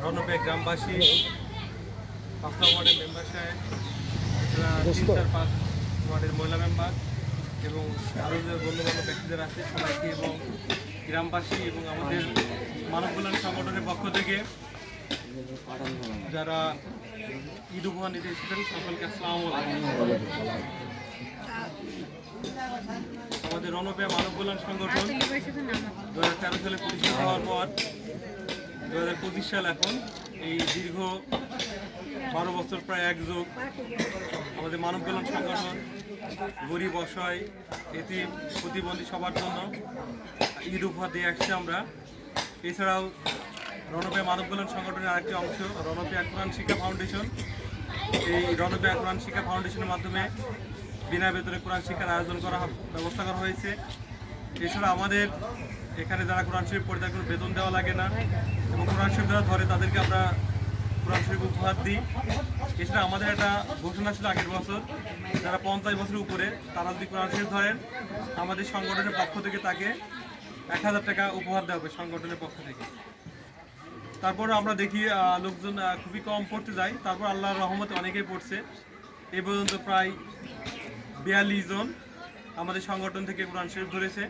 রণপে গ্রামবাসী 5 ওয়ার্ডের মেম্বার সাহেব, 3-4-5 ওয়ার্ডের মহিলা মেম্বার এবং আরও যে গণ্যমান্য ব্যক্তিদের আছে সবাইকে এবং গ্রামবাসী এবং আমাদের মানব কল্যাণ সংগঠনের পক্ষ থেকে যারা ঈদ উপহার নিতে এসেছেন সকলকে আসসালামু আলাইকুম। আমাদের রণপে মানব কল্যাণ সংগঠন 2013 সালে প্রতিষ্ঠিত হওয়ার পর 2025 সাল এখন এই দীর্ঘ 12 বছর প্রায় এক যুগ আমাদের মানব কল্যাণ সংগঠন গরিব অসহায় এতিম প্রতিবন্ধী সবার জন্য ঈদ উপহার দিয়ে আসছে আমরা। এছাড়াও রণপে মানব কল্যাণ সংগঠনের আরেকটি অংশ রণপে কোরআন শিক্ষা ফাউন্ডেশন, এই রণপে কোরআন শিক্ষা ফাউন্ডেশনের মাধ্যমে বিনা বেতনে কোরআন শিক্ষার আয়োজন ব্যবস্থা করা হয়েছে। এছাড়া আমাদের এখানে যারা কোরআন শরীফ পড়ে তাদের কোনো বেতন দেওয়া লাগে না এবং কোরআন শরীফ যারা ধরে তাদেরকে আমরা কোরআন শরীফ উপহার দিই। এছাড়া আমাদের একটা ঘোষণা ছিল আগের বছর যারা 50 বছরের উপরে তারা যদি কোরআন শরীফ ধরেন আমাদের সংগঠনের পক্ষ থেকে তাকে 1000 টাকা উপহার দেওয়া হবে সংগঠনের পক্ষ থেকে। তারপর আমরা দেখি লোকজন খুবই কম পড়তে যায়, তারপর আল্লাহর রহমতে অনেকেই পড়ছে। এ পর্যন্ত প্রায় 42 জন আমাদের সংগঠন থেকে কোরআন শরীফ ধরেছে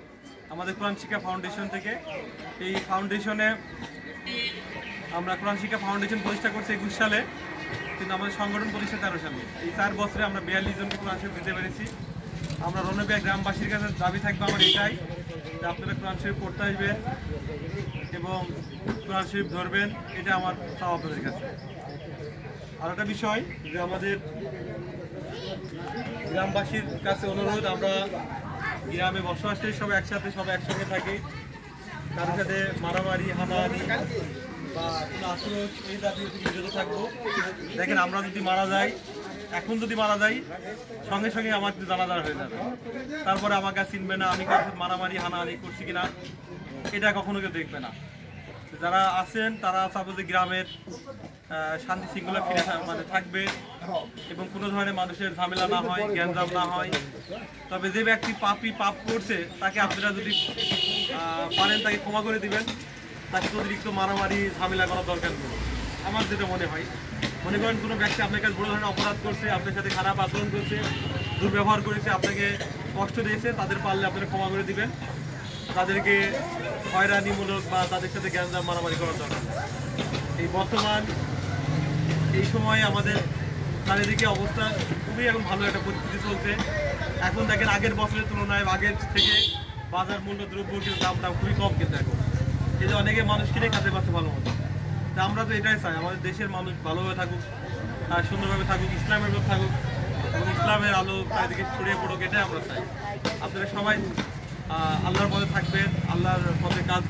আমাদের কোরআন শিক্ষা ফাউন্ডেশন থেকে। এই ফাউন্ডেশনে আমরা কোরআন শিক্ষা ফাউন্ডেশন প্রতিষ্ঠা করছি 21 সালে, কিন্তু আমাদের সংগঠন প্রতিষ্ঠা 13 সালে। এই 4 বছরে আমরা 42 জনকে কোরআন শরীফ দিতে পেরেছি। আমরা রণপে গ্রামবাসীর কাছে দাবি থাকবে আমার এটাই যে আপনারা কোরআন শরীফ পড়তে আসবেন এবং কোরআন শরীফ ধরবেন, এটা আমার চাওয়া আপনাদের কাছে। আর একটা বিষয় যে আমাদের গ্রামবাসীর কাছে অনুরোধ, আমরা গ্রামে বসবাস করি সবাই একসঙ্গে থাকি, কারোর সাথে মারামারি হানাহানি বা কোনো আক্রোশ এই জাতীয় থেকে বিরত থাকবো। দেখেন আমরা যদি মারা যাই, এখন যদি মারা যাই সঙ্গে সঙ্গে আমার জানাজা হয়ে যাবে, তারপরে আমাকে চিনবে না আমি কারোর সাথে মারামারি হানাহানি করছি কিনা এটা কখনো কেউ দেখবে না। যারা আছেন তারা সাপোজে গ্রামের শান্তি শৃঙ্খলা ফিরে থাকবে এবং কোনো ধরনের মানুষের ঝামেলা না হয়, জ্ঞানজাম না হয়। তবে যে ব্যক্তি পাপ করছে তাকে আপনারা যদি পারেন তাকে ক্ষমা করে দিবেন, তাকে অতিরিক্ত মারামারি ঝামেলা করার দরকার নেই। আমার যেটা মনে হয়, মনে করেন কোনো ব্যক্তি আপনার কাছে বড় ধরনের অপরাধ করছে, আপনার সাথে খারাপ আচরণ করছে, দুর্ব্যবহার করেছে, আপনাকে কষ্ট দিয়েছে, তাদের পারলে আপনারা ক্ষমা করে দিবেন। তাদেরকে হয়রানিমূলক বা তাদের সাথে জ্ঞানজাম মারামারি করার দরকার। এই বর্তমান এই সময় আমাদের চারিদিকে অবস্থা খুবই এখন ভালো একটা পরিস্থিতি চলছে। এখন দেখেন আগের বছরের তুলনায় আগের থেকে বাজার মূল্য দ্রব্য কিন্তু দামটা খুবই কম, কিন্তু এখন এই যে অনেকে মানুষ কিনে খেতে পারছে ভালো মতো। তা আমরা তো এটাই চাই আমাদের দেশের মানুষ ভালোভাবে থাকুক আর সুন্দরভাবে থাকুক, ইসলামের ভাবে থাকুক এবং ইসলামের আলো চারিদিকে ছড়িয়ে পড়ুক, এটাই আমরা চাই। আপনারা সবাই আল্লাহর পথে থাকবেন, আল্লাহর পথে কাজ